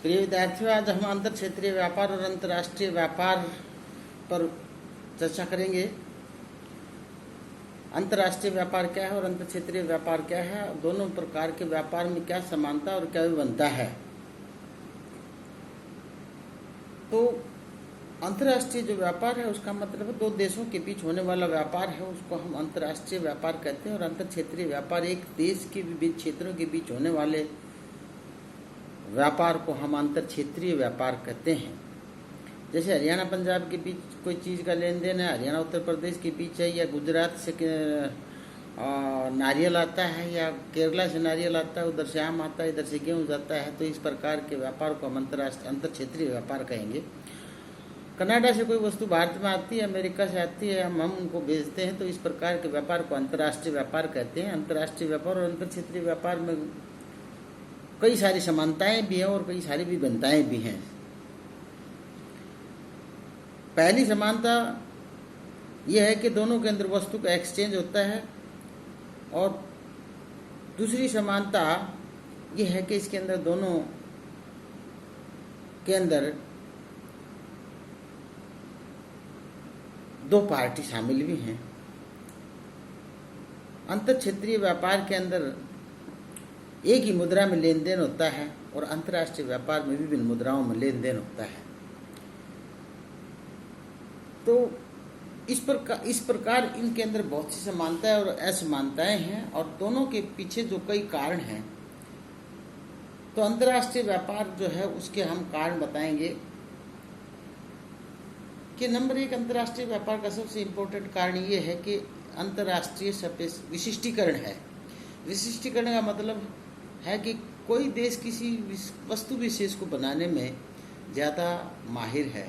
प्रिय विद्यार्थियों, आज हम अंतर क्षेत्रीय व्यापार और अंतर्राष्ट्रीय व्यापार पर चर्चा करेंगे। अंतर्राष्ट्रीय व्यापार क्या है और अंतर क्षेत्रीय व्यापार क्या है, दोनों प्रकार के व्यापार में क्या समानता और क्या विभिन्नता है। तो अंतर्राष्ट्रीय जो व्यापार है उसका मतलब दो देशों के बीच होने वाला व्यापार है, उसको हम अंतर्राष्ट्रीय व्यापार कहते हैं। और अंतर क्षेत्रीय व्यापार एक देश के विभिन्न क्षेत्रों के बीच होने वाले व्यापार को हम अंतर क्षेत्रीय व्यापार कहते हैं। जैसे हरियाणा पंजाब के बीच कोई चीज़ का लेन देन है, हरियाणा उत्तर प्रदेश के बीच है, या गुजरात से नारियल आता है, या केरला से नारियल आता है, उधर से आम आता है, इधर से गेहूँ जाता है। तो इस प्रकार के व्यापार को हम अंतर क्षेत्रीय व्यापार कहेंगे। कनाडा से कोई वस्तु भारत में आती है, अमेरिका से आती है, हम उनको भेजते हैं, तो इस प्रकार के व्यापार को अंतर्राष्ट्रीय व्यापार कहते हैं। अंतर्राष्ट्रीय व्यापार और अंतर क्षेत्रीय व्यापार में कई सारी समानताएं भी हैं और कई सारी विभिन्नताएं भी हैं। पहली समानता यह है कि दोनों के अंदर वस्तु का एक्सचेंज होता है, और दूसरी समानता यह है कि इसके अंदर दोनों के अंदर दो पार्टी शामिल भी हैं। अंतर क्षेत्रीय व्यापार के अंदर एक ही मुद्रा में लेन देन होता है और अंतर्राष्ट्रीय व्यापार में विभिन्न मुद्राओं में लेन देन होता है। तो इस प्रकार इनके अंदर बहुत सी समानताएं और असमानताएं हैं, और दोनों के पीछे जो कई कारण हैं। तो अंतर्राष्ट्रीय व्यापार जो है उसके हम कारण बताएंगे कि नंबर एक, अंतर्राष्ट्रीय व्यापार का सबसे इम्पोर्टेंट कारण ये है कि अंतर्राष्ट्रीय विशिष्टीकरण है। विशिष्टीकरण का मतलब है कि कोई देश किसी वस्तु विशेष को बनाने में ज़्यादा माहिर है,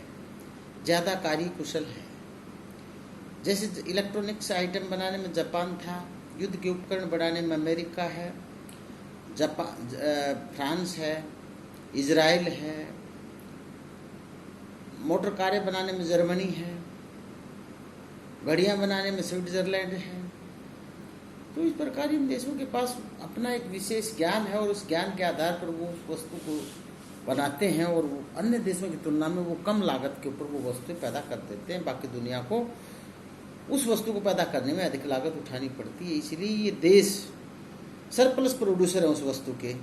ज़्यादा कार्यकुशल है। जैसे इलेक्ट्रॉनिक्स आइटम बनाने में जापान था, युद्ध के उपकरण बनाने में अमेरिका है, फ्रांस है, इजराइल है, मोटर कारें बनाने में जर्मनी है, घड़ियाँ बनाने में स्विट्जरलैंड है। तो इस प्रकार इन देशों के पास अपना एक विशेष ज्ञान है, और उस ज्ञान के आधार पर वो उस वस्तु को बनाते हैं, और वो अन्य देशों की तुलना में वो कम लागत के ऊपर वो वस्तुएं पैदा कर देते हैं। बाकी दुनिया को उस वस्तु को पैदा करने में अधिक लागत उठानी पड़ती है। इसलिए ये देश सरप्लस प्रोड्यूसर है उस वस्तु के,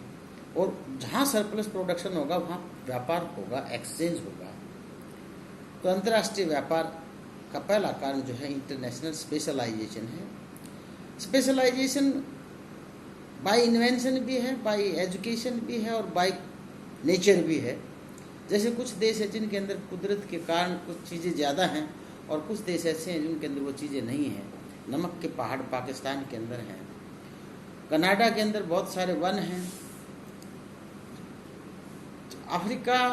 और जहाँ सरप्लस प्रोडक्शन होगा वहाँ व्यापार होगा, एक्सचेंज होगा। तो अंतर्राष्ट्रीय व्यापार का पहला कारण जो है इंटरनेशनल स्पेशलाइजेशन है। स्पेशलाइजेशन बाय इन्वेंशन भी है, बाय एजुकेशन भी है, और बाय नेचर भी है। जैसे कुछ देश है जिनके अंदर कुदरत के कारण कुछ चीज़ें ज़्यादा हैं, और कुछ देश ऐसे हैं जिनके अंदर वो चीज़ें नहीं हैं। नमक के पहाड़ पाकिस्तान के अंदर हैं, कनाडा के अंदर बहुत सारे वन हैं, अफ्रीका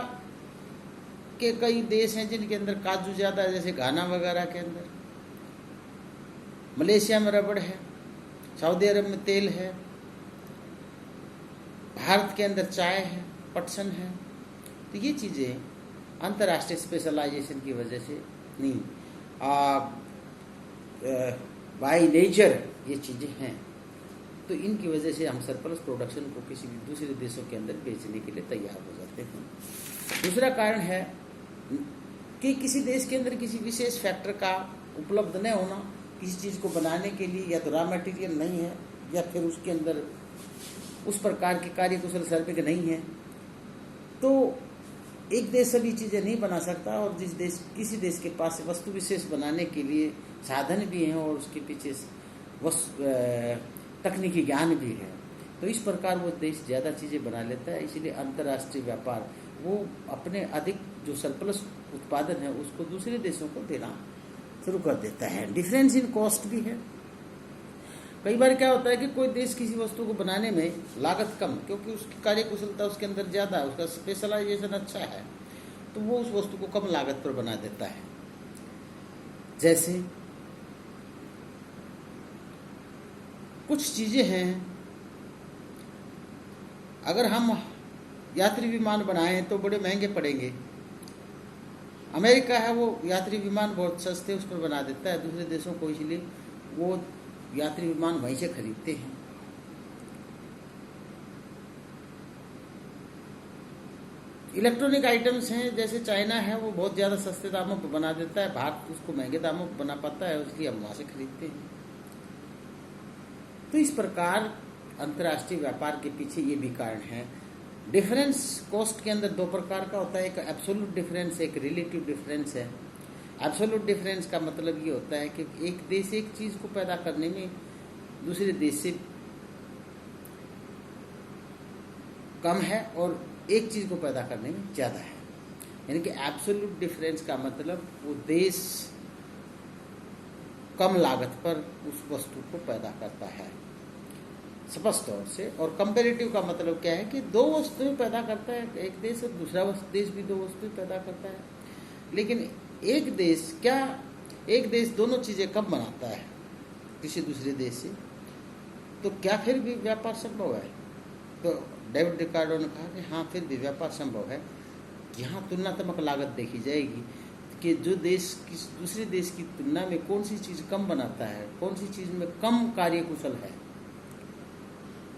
के कई देश हैं जिनके अंदर काजू ज़्यादा है, जैसे घाना वगैरह के अंदर। मलेशिया में रबड़ है, सऊदी अरब में तेल है, भारत के अंदर चाय है, पटसन है। तो ये चीज़ें अंतर्राष्ट्रीय स्पेशलाइजेशन की वजह से नहीं, बाय नेचर ये चीज़ें हैं। तो इनकी वजह से हम सरप्लस प्रोडक्शन को किसी भी दूसरे देशों के अंदर बेचने के लिए तैयार हो जाते हैं। दूसरा कारण है कि किसी देश के अंदर किसी विशेष फैक्टर का उपलब्ध न होना, किसी चीज़ को बनाने के लिए या तो रॉ मटेरियल नहीं है, या फिर उसके अंदर उस प्रकार के कार्यकुशल श्रमिक नहीं है। तो एक देश सभी चीज़ें नहीं बना सकता, और किसी देश के पास वस्तु विशेष बनाने के लिए साधन भी हैं और उसके पीछे तकनीकी ज्ञान भी है। तो इस प्रकार वो देश ज़्यादा चीज़ें बना लेता है। इसलिए अंतर्राष्ट्रीय व्यापार वो अपने अधिक जो सरप्लस उत्पादन है उसको दूसरे देशों को देना शुरू कर देता है। डिफरेंस इन कॉस्ट भी है। कई बार क्या होता है कि कोई देश किसी वस्तु को बनाने में लागत कम, क्योंकि उसकी कार्यकुशलता उसके अंदर ज़्यादा है, उसका स्पेशलाइजेशन अच्छा है, तो वो उस वस्तु को कम लागत पर बना देता है। जैसे कुछ चीज़ें हैं, अगर हम यात्री विमान बनाएं तो बड़े महंगे पड़ेंगे। अमेरिका है वो यात्री विमान बहुत सस्ते उस पर बना देता है दूसरे देशों को, इसलिए वो यात्री विमान वहीं से खरीदते हैं। इलेक्ट्रॉनिक आइटम्स हैं, जैसे चाइना है वो बहुत ज़्यादा सस्ते दामों पर बना देता है, भारत उसको महंगे दामों पर बना पाता है, इसलिए हम वहाँ से खरीदते हैं। तो इस प्रकार अंतर्राष्ट्रीय व्यापार के पीछे ये भी कारण है। डिफरेंस कॉस्ट के अंदर दो प्रकार का होता है, एक एब्सोल्यूट डिफरेंस, एक रिलेटिव डिफरेंस है। एब्सोल्यूट डिफरेंस का मतलब ये होता है कि एक देश एक चीज़ को पैदा करने में दूसरे देश से कम है और एक चीज़ को पैदा करने में ज़्यादा है। यानी कि एब्सोल्यूट डिफरेंस का मतलब वो देश कम लागत पर उस वस्तु को पैदा करता है स्पष्ट तौर से। और कंपैरेटिव का मतलब क्या है कि दो वस्तुएं पैदा करता है एक देश और दूसरा देश भी दो वस्तुएं पैदा करता है। लेकिन एक देश दोनों चीज़ें कब बनाता है किसी दूसरे देश से, तो क्या फिर भी व्यापार संभव है? तो डेविड रिकार्डो ने कहा कि हाँ, फिर भी व्यापार संभव है। यहाँ तुलनात्मक लागत देखी जाएगी कि जो देश किस दूसरे देश की तुलना में कौन सी चीज़ कम बनाता है, कौन सी चीज़ में कम कार्यकुशल है,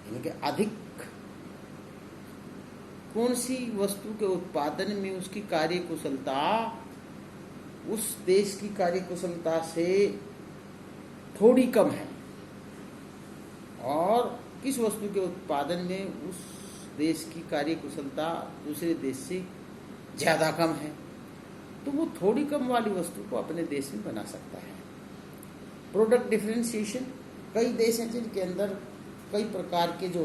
यानी कि अधिक कौन सी वस्तु के उत्पादन में उसकी कार्यकुशलता उस देश की कार्यकुशलता से थोड़ी कम है, और किस वस्तु के उत्पादन में उस देश की कार्यकुशलता दूसरे देश से ज़्यादा कम है, तो वो थोड़ी कम वाली वस्तु को अपने देश में बना सकता है। प्रोडक्ट डिफरेंशिएशन, कई देश हैं जिनके अंदर कई प्रकार के जो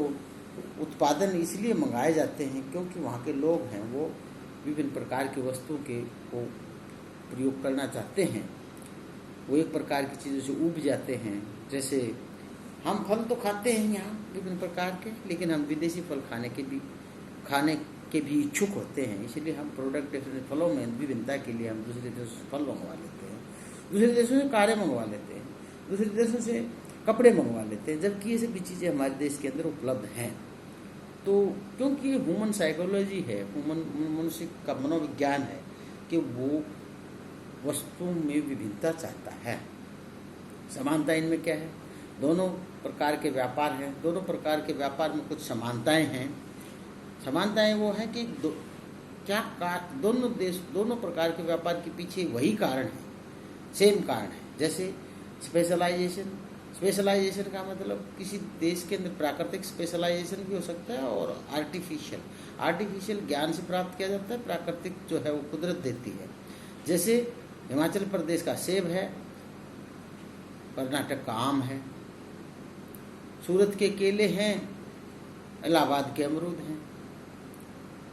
उत्पादन इसलिए मंगाए जाते हैं क्योंकि वहाँ के लोग हैं वो विभिन्न प्रकार की वस्तुओं के को प्रयोग करना चाहते हैं। वो एक प्रकार की चीज़ों से ऊब जाते हैं। जैसे हम फल तो खाते हैं यहाँ विभिन्न प्रकार के, लेकिन हम विदेशी फल खाने के भी इच्छुक होते हैं। इसलिए हम प्रोडक्ट फलों में विभिन्नता के लिए हम दूसरे देशों से फल मंगवा लेते हैं, दूसरे देशों से कारें मंगवा लेते हैं, दूसरे देशों से कपड़े मंगवा लेते हैं, जबकि ये सभी चीज़ें हमारे देश के अंदर उपलब्ध हैं। तो क्योंकि ये ह्यूमन साइकोलॉजी है, मनुष्य का मनोविज्ञान है कि वो वस्तुओं में विभिन्नता चाहता है। समानता इनमें क्या है? दोनों प्रकार के व्यापार हैं, दोनों प्रकार के व्यापार में कुछ समानताएं हैं। समानताएं वो है कि दोनों प्रकार के व्यापार के पीछे वही कारण है, सेम कारण है। जैसे स्पेशलाइजेशन का मतलब किसी देश के अंदर प्राकृतिक स्पेशलाइजेशन भी हो सकता है और आर्टिफिशियल ज्ञान से प्राप्त किया जाता है, प्राकृतिक जो है वो कुदरत देती है। जैसे हिमाचल प्रदेश का सेब है, कर्नाटक का आम है, सूरत के केले हैं, इलाहाबाद के अमरूद हैं,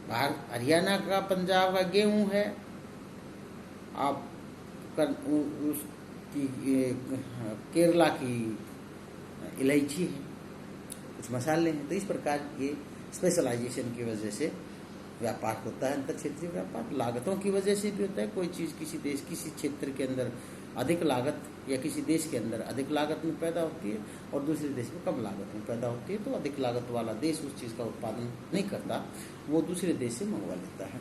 बाहर हरियाणा का पंजाब का गेहूं है, आप केरला की इलायची है, कुछ मसाले हैं। तो इस प्रकार ये स्पेशलाइजेशन की वजह से व्यापार होता है, अंतर क्षेत्रीय व्यापार। लागतों की वजह से भी होता है, कोई चीज़ किसी देश किसी क्षेत्र के अंदर अधिक लागत या किसी देश के अंदर अधिक लागत में पैदा होती है और दूसरे देश में कम लागत में पैदा होती है, तो अधिक लागत वाला देश उस चीज़ का उत्पादन नहीं करता, वो दूसरे देश से मंगवा लेता है।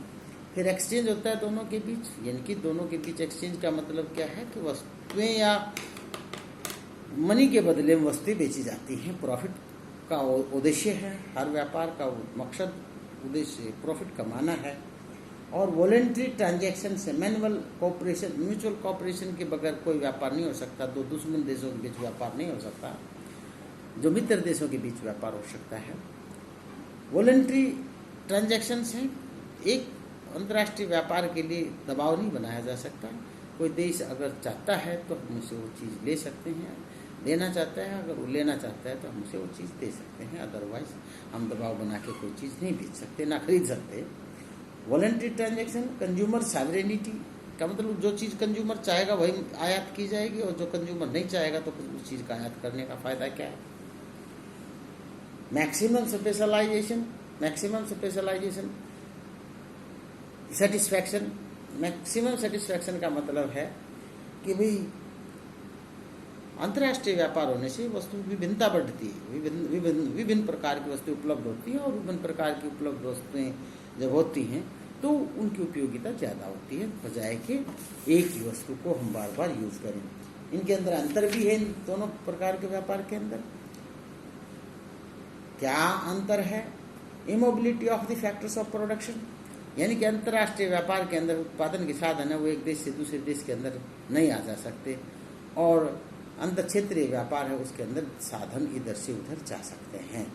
फिर एक्सचेंज होता है दोनों के बीच, यानी कि दोनों के बीच एक्सचेंज का मतलब क्या है कि वस्तुएं या मनी के बदले में वस्तुएं बेची जाती हैं। प्रॉफिट का उद्देश्य है, हर व्यापार का मकसद उद्देश्य प्रॉफिट कमाना है। और वॉलेंट्री ट्रांजैक्शन से म्यूचुअल कोऑपरेशन के बगैर कोई व्यापार नहीं हो सकता। दो दुश्मन देशों के बीच व्यापार नहीं हो सकता, जो मित्र देशों के बीच व्यापार हो सकता है। वॉलेंट्री ट्रांजैक्शंस हैं। एक अंतर्राष्ट्रीय व्यापार के लिए दबाव नहीं बनाया जा सकता। कोई देश अगर चाहता है तो हम उसे वो चीज़ ले सकते हैं, लेना चाहता है अगर वो लेना चाहता है तो हम उसे वो चीज़ दे सकते हैं, अदरवाइज हम दबाव बना के कोई चीज़ नहीं बेच सकते, ना खरीद सकते। वॉलेंट्री ट्रांजैक्शन, कंज्यूमर सॉवरेनिटी का मतलब जो चीज़ कंज्यूमर चाहेगा वही आयात की जाएगी, और जो कंज्यूमर नहीं चाहेगा तो उस चीज़ का आयात करने का फायदा क्या है। Maximum specialisation satisfaction. Maximum satisfaction का मतलब है कि भाई अंतर्राष्ट्रीय व्यापार होने से वस्तु विभिन्नता बढ़ती है, विभिन्न प्रकार की वस्तुएं उपलब्ध होती हैं, और विभिन्न प्रकार की उपलब्ध वस्तुएं जब होती हैं तो उनकी उपयोगिता ज़्यादा होती है, बजाय कि एक ही वस्तु को हम बार बार यूज़ करें। इनके अंदर अंतर भी है, इन दोनों प्रकार के व्यापार के अंदर क्या अंतर है? Immobility of the factors of production. यानी कि अंतर्राष्ट्रीय व्यापार के अंदर उत्पादन के साधन है वो एक देश से दूसरे देश के अंदर नहीं आ जा सकते, और अंतर क्षेत्रीय व्यापार है उसके अंदर साधन इधर से उधर जा सकते हैं।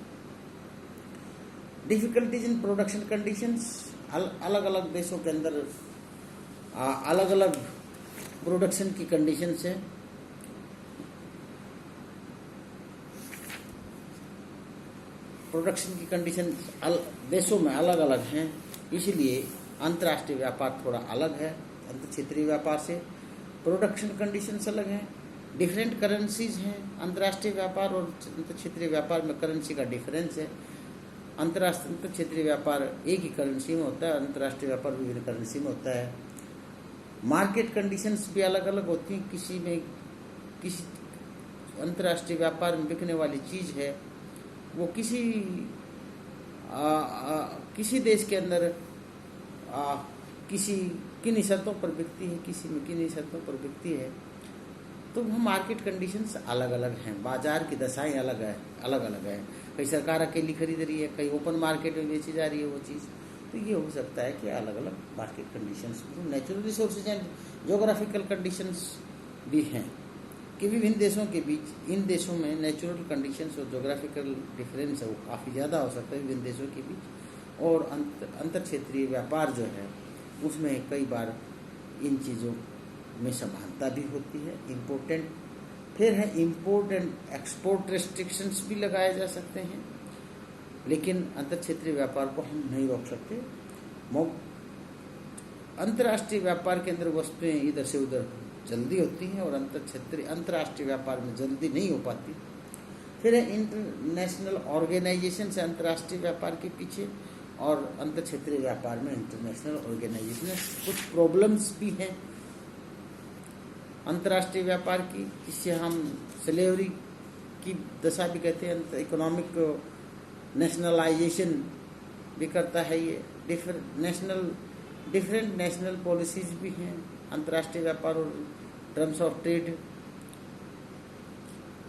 डिफिकल्टीज इन प्रोडक्शन कंडीशंस, अलग अलग देशों के अंदर अलग अलग प्रोडक्शन की कंडीशंस है। प्रोडक्शन की कंडीशन देशों में अलग अलग हैं, इसलिए अंतर्राष्ट्रीय व्यापार थोड़ा अलग है अंतर क्षेत्रीय व्यापार से। प्रोडक्शन कंडीशंस अलग हैं, डिफरेंट करेंसीज हैं। अंतर्राष्ट्रीय व्यापार और अंतर क्षेत्रीय व्यापार में करेंसी का डिफरेंस है। अंतर क्षेत्रीय व्यापार एक ही करेंसी में होता है, अंतर्राष्ट्रीय व्यापार विभिन्न करेंसी में होता है। मार्केट कंडीशंस भी अलग अलग होती हैं। किसी अंतर्राष्ट्रीय व्यापार में बिकने वाली चीज़ है वो किसी देश के अंदर किन्हीं शर्तों पर बिकती है, किसी में किन्हीं शर्तों पर बिकती है। तो वह मार्केट कंडीशंस अलग अलग हैं, बाजार की दशाएं अलग अलग है। कहीं सरकार अकेली खरीद रही है, कहीं ओपन मार्केट में बेची जा रही है वो चीज़। तो ये हो सकता है कि अलग अलग market conditions, natural resources and geographical conditions भी हैं कि विभिन्न देशों के बीच, इन देशों में नेचुरल कंडीशंस और जोग्राफिकल डिफरेंस है वो काफ़ी ज़्यादा हो सकता है विभिन्न देशों के बीच। और अंतर क्षेत्रीय व्यापार जो है उसमें कई बार इन चीज़ों में समानता भी होती है। फिर है इम्पोर्ट एंड एक्सपोर्ट रेस्ट्रिक्शंस भी लगाए जा सकते हैं, लेकिन अंतर क्षेत्रीय व्यापार को हम नहीं रोक सकते। अंतर्राष्ट्रीय व्यापार के अंदर वस्तुएं इधर से उधर जल्दी होती हैं और अंतर्राष्ट्रीय व्यापार में जल्दी नहीं हो पाती। फिर है इंटरनेशनल ऑर्गेनाइजेशन से अंतर्राष्ट्रीय व्यापार के पीछे, और अंतर क्षेत्रीय व्यापार में इंटरनेशनल ऑर्गेनाइजेशन में कुछ प्रॉब्लम्स भी हैं अंतर्राष्ट्रीय व्यापार की, जिससे हम स्लेवरी की दशा भी कहते हैं। इकोनॉमिक नेशनलाइजेशन भी करता है ये। डिफरेंट नेशनल पॉलिसीज भी हैं अंतर्राष्ट्रीय व्यापार और टर्म्स ऑफ ट्रेड।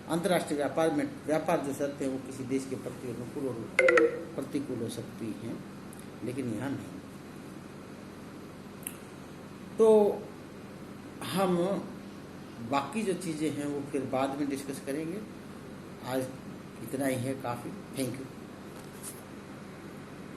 अंतर्राष्ट्रीय व्यापार में व्यापार जो शर्तें हैं वो किसी देश के प्रति अनुकूल और प्रतिकूल हो सकती हैं, लेकिन यहाँ नहीं। तो हम बाकी जो चीज़ें हैं वो फिर बाद में डिस्कस करेंगे। आज इतना ही है, काफ़ी। Thank you.